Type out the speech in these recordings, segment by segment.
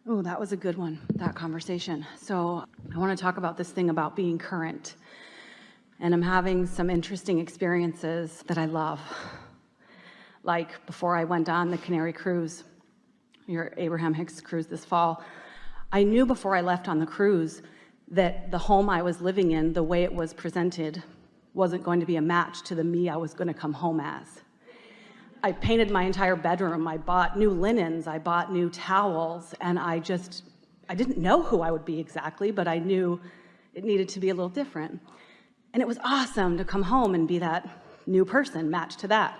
Oh, that was a good one, that conversation. So I want to talk about this thing about being current. And I'm having some interesting experiences that I love. Like before I went on the Canary cruise, your Abraham Hicks cruise this fall, I knew before I left on the cruise that the home I was living in, the way it was presented, wasn't going to be a match to the me I was going to come home as. I painted my entire bedroom, I bought new linens, I bought new towels, and I didn't know who I would be exactly, but I knew it needed to be a little different. And it was awesome to come home and be that new person, matched to that.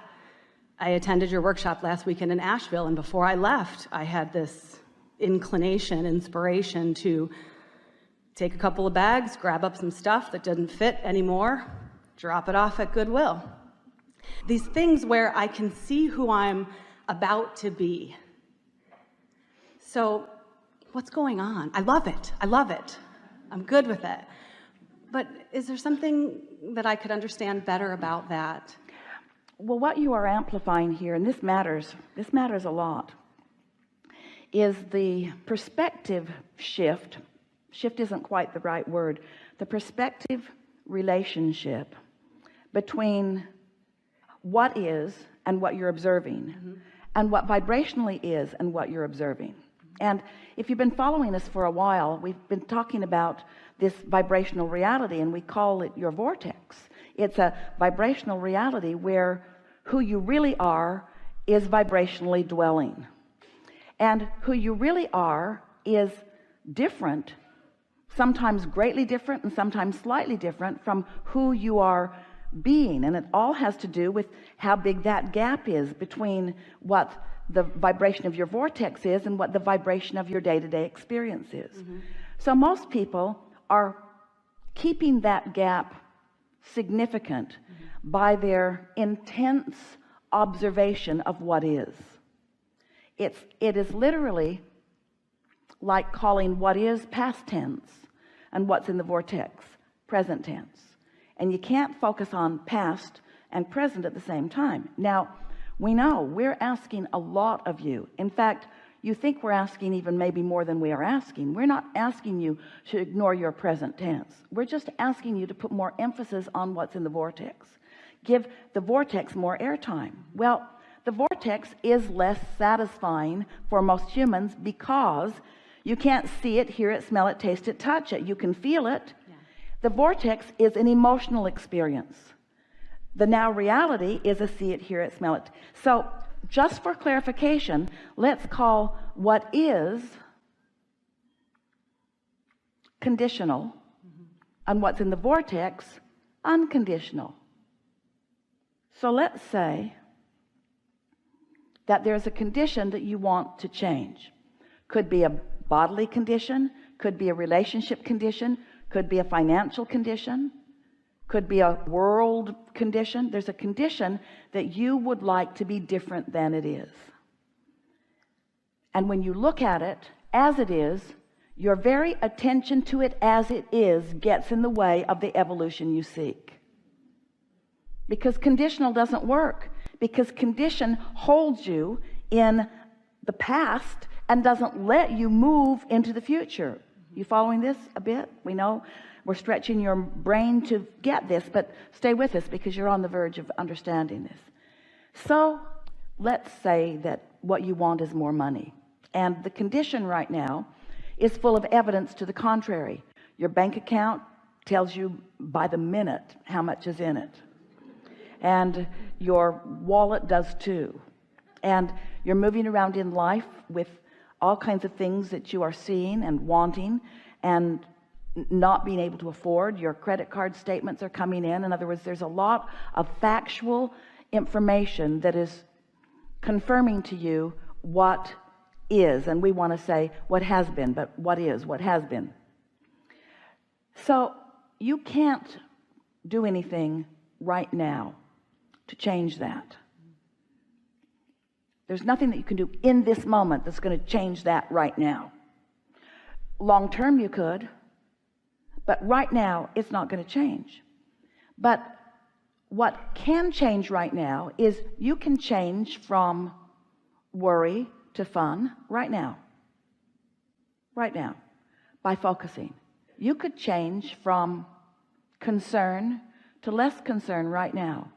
I attended your workshop last weekend in Asheville, and before I left, I had this inspiration to take a couple of bags, grab up some stuff that didn't fit anymore, drop it off at Goodwill. These things where I can see who I'm about to be. So what's going on? I love it. I'm good with it. But is there something that I could understand better about that? Well, what you are amplifying here, and this matters a lot, is the perspective shift. Shift isn't quite the right word. The perspective relationship between what is and what you're observing, and what vibrationally is and what you're observing. And if you've been following us for a while, we've been talking about this vibrational reality, and we call it your vortex. It's a vibrational reality where who you really are is vibrationally dwelling, and who you really are is different, sometimes greatly different and sometimes slightly different from who you are being. And it all has to do with how big that gap is between what the vibration of your vortex is and what the vibration of your day-to-day experience is. So most people are keeping that gap significant by their intense observation of what is. It is literally like calling what is past tense and what's in the vortex present tense. And you can't focus on past and present at the same time. Now, we know we're asking a lot of you. In fact, you think we're asking even maybe more than we are asking. We're not asking you to ignore your present tense. We're just asking you to put more emphasis on what's in the vortex. Give the vortex more airtime. Well, the vortex is less satisfying for most humans because you can't see it, hear it, smell it, taste it, touch it. You can feel it. The vortex is an emotional experience. The now reality is a see it, hear it, smell it. So just for clarification, let's call what is conditional and what's in the vortex unconditional. So let's say that there's a condition that you want to change. Could be a bodily condition, could be a relationship condition, could be a financial condition, could be a world condition. There's a condition that you would like to be different than it is. And when you look at it as it is, your very attention to it as it is gets in the way of the evolution you seek. Because conditional doesn't work. Because condition holds you in the past and doesn't let you move into the future. You following this a bit? We know we're stretching your brain to get this, but stay with us because you're on the verge of understanding this. So let's say that what you want is more money, and the condition right now is full of evidence to the contrary. Your bank account tells you by the minute how much is in it, and your wallet does too, and you're moving around in life with all kinds of things that you are seeing and wanting and not being able to afford. Your credit card statements are coming in. In other words, there's a lot of factual information that is confirming to you what is, and we want to say what has been, but what is, what has been. So you can't do anything right now to change that. There's nothing that you can do in this moment that's going to change that right now. Long term you could, but right now it's not going to change. But what can change right now is you can change from worry to fun right now. right now by focusing. You could change from concern to less concern right now.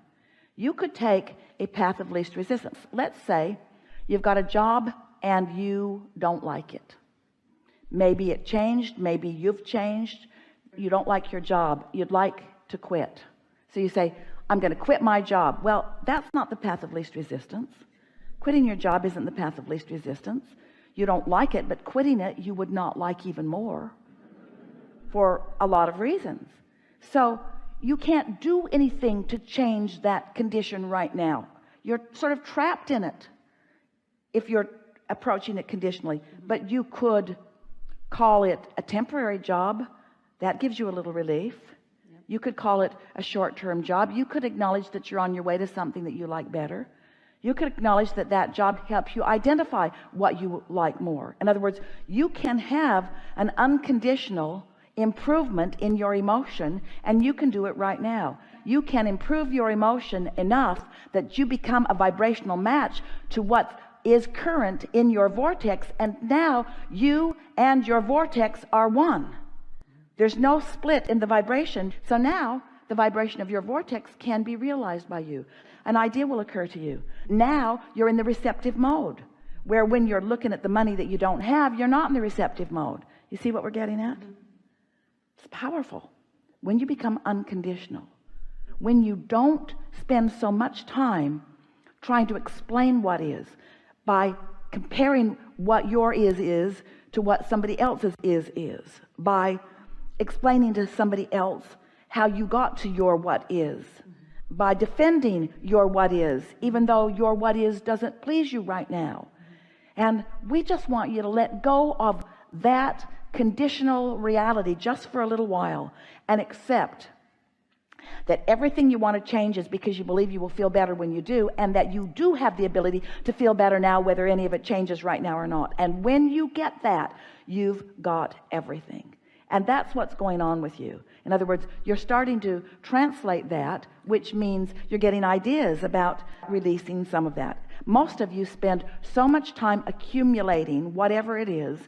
You could take a path of least resistance. Let's say you've got a job and you don't like it. Maybe it changed, maybe you've changed. You don't like your job, you'd like to quit. So you say, I'm going to quit my job. Well, that's not the path of least resistance. Quitting your job isn't the path of least resistance. You don't like it, but quitting it you would not like even more for a lot of reasons. So you can't do anything to change that condition right now. You're sort of trapped in it if you're approaching it conditionally. But you could call it a temporary job. That gives you a little relief. You could call it a short-term job. You could acknowledge that you're on your way to something that you like better. You could acknowledge that that job helps you identify what you like more. In other words, you can have an unconditional improvement in your emotion, and you can do it right now. You can improve your emotion enough that you become a vibrational match to what is current in your vortex, and now you and your vortex are one. There's no split in the vibration. So now the vibration of your vortex can be realized by you. An idea will occur to you. Now you're in the receptive mode, where when you're looking at the money that you don't have, you're not in the receptive mode. You see what we're getting at? It's powerful. When you become unconditional, when you don't spend so much time trying to explain what is by comparing what your is to what somebody else's is, by explaining to somebody else how you got to your what is, by defending your what is, even though your what is doesn't please you right now. And we just want you to let go of that conditional reality just for a little while and accept that everything you want to change is because you believe you will feel better when you do, and that you do have the ability to feel better now, whether any of it changes right now or not. And when you get that, you've got everything. And that's what's going on with you. In other words, you're starting to translate that, which means you're getting ideas about releasing some of that. Most of you spend so much time accumulating whatever it is.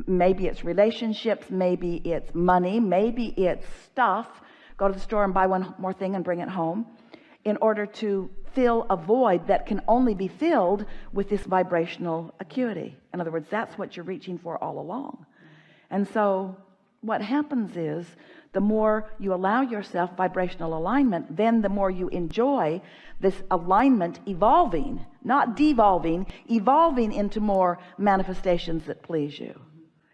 Maybe it's relationships, maybe it's money, maybe it's stuff. Go to the store and buy one more thing and bring it home in order to fill a void that can only be filled with this vibrational acuity. In other words, that's what you're reaching for all along. And so what happens is, the more you allow yourself vibrational alignment, then the more you enjoy this alignment evolving, not devolving, evolving into more manifestations that please you.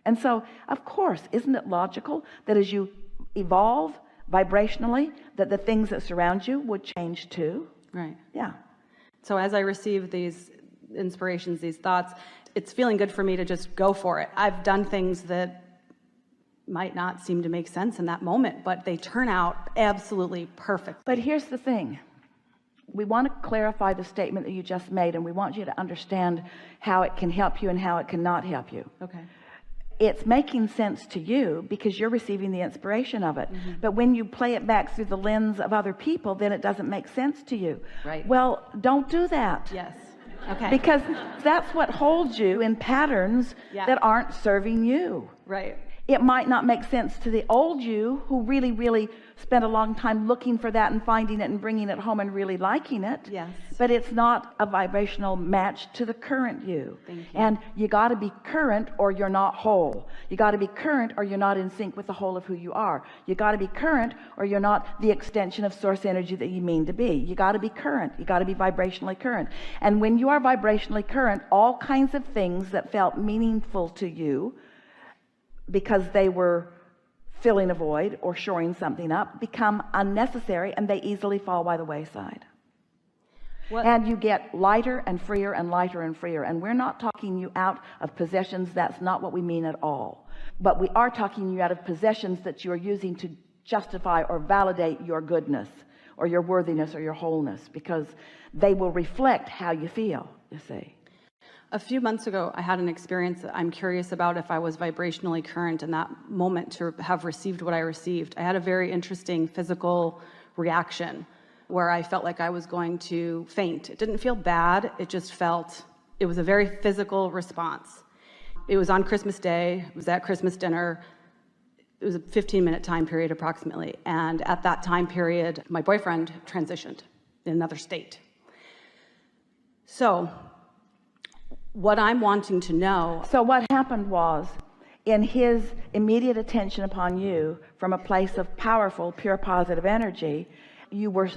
And so, of course, isn't it logical that as you evolve vibrationally, that the things that surround you would change too? Right. Yeah. So as I receive these inspirations, these thoughts, it's feeling good for me to just go for it. I've done things that might not seem to make sense in that moment, but they turn out absolutely perfect. But here's the thing. We want to clarify the statement that you just made, and we want you to understand how it can help you and how it cannot help you. Okay. It's making sense to you because you're receiving the inspiration of it. But when you play it back through the lens of other people, then it doesn't make sense to you. Right. Well, don't do that. Yes. Okay. Because that's what holds you in patterns that aren't serving you. Right. It might not make sense to the old you who really spent a long time looking for that and finding it and bringing it home and really liking it. Yes. But it's not a vibrational match to the current you. Thank you. And you got to be current or you're not whole. You got to be current or you're not in sync with the whole of who you are. You got to be current or you're not the extension of source energy that you mean to be. You got to be current. You got to be vibrationally current. And when you are vibrationally current, all kinds of things that felt meaningful to you because they were filling a void or shoring something up become unnecessary, and they easily fall by the wayside. And you get lighter and freer and lighter and freer. And we're not talking you out of possessions. That's not what we mean at all. But we are talking you out of possessions that you are using to justify or validate your goodness or your worthiness or your wholeness, because they will reflect how you feel, you see. A few months ago, I had an experience that I'm curious about if I was vibrationally current in that moment to have received what I received. I had a very interesting physical reaction where I felt like I was going to faint. It didn't feel bad. It just felt, it was a very physical response. It was on Christmas Day. It was at Christmas dinner. It was a 15-minute time period approximately. And at that time period, my boyfriend transitioned in another state. So what I'm wanting to know. So what happened was, in his immediate attention upon you from a place of powerful, pure positive energy, you were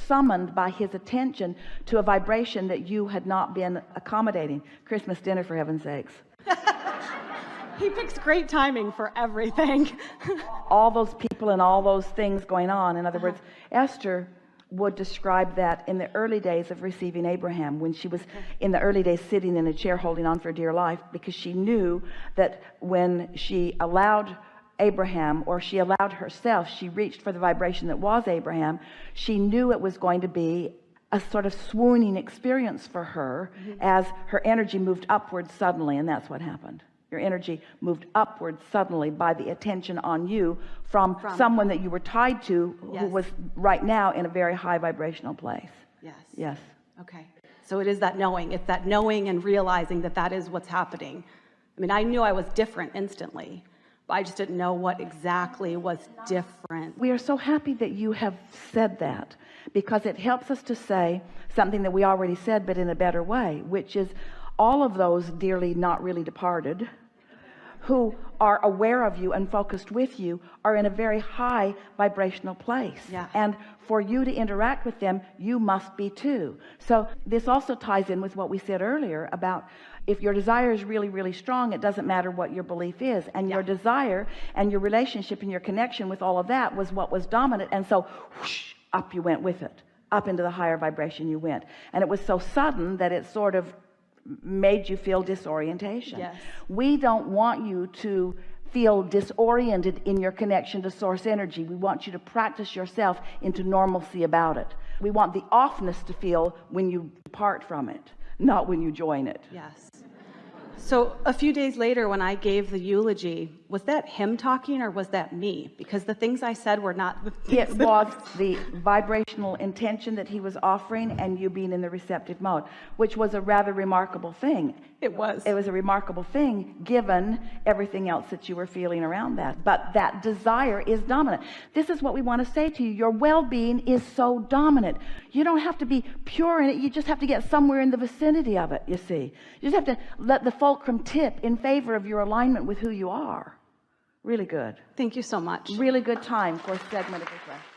summoned by his attention to a vibration that you had not been accommodating. Christmas dinner, for heaven's sakes. He picks great timing for everything. All those people and all those things going on. In other words, Esther would describe that in the early days of receiving Abraham, when she was in the early days sitting in a chair holding on for dear life, because she knew that when she allowed Abraham, or she allowed herself, she reached for the vibration that was Abraham. She knew it was going to be a sort of swooning experience for her, as her energy moved upward suddenly. And that's what happened. Your energy moved upward suddenly by the attention on you from someone that you were tied to, who was right now in a very high vibrational place. Yes. Okay. So it is that knowing. It's that knowing and realizing that that is what's happening. I mean, I knew I was different instantly, but I just didn't know what exactly was different. We are so happy that you have said that, because it helps us to say something that we already said, but in a better way, which is all of those dearly not really departed who are aware of you and focused with you are in a very high vibrational place. And for you to interact with them, you must be too. So this also ties in with what we said earlier about, if your desire is really, really strong, it doesn't matter what your belief is. And your desire and your relationship and your connection with all of that was what was dominant. And so whoosh, up you went with it, up into the higher vibration you went. And it was so sudden that it sort of made you feel disorientation. We don't want you to feel disoriented in your connection to source energy. We want you to practice yourself into normalcy about it. We want the offness to feel when you depart from it, not when you join it. So a few days later, when I gave the eulogy, was that him talking or was that me? Because the things I said were not the things. It was the vibrational intention that he was offering, and you being in the receptive mode, which was a rather remarkable thing. It was a remarkable thing given everything else that you were feeling around that. But that desire is dominant. This is what we want to say to you. Your well-being is so dominant. You don't have to be pure in it. You just have to get somewhere in the vicinity of it, you see. You just have to let the fulcrum tip in favor of your alignment with who you are. Really good. Thank you so much. Really good time for a segment of this.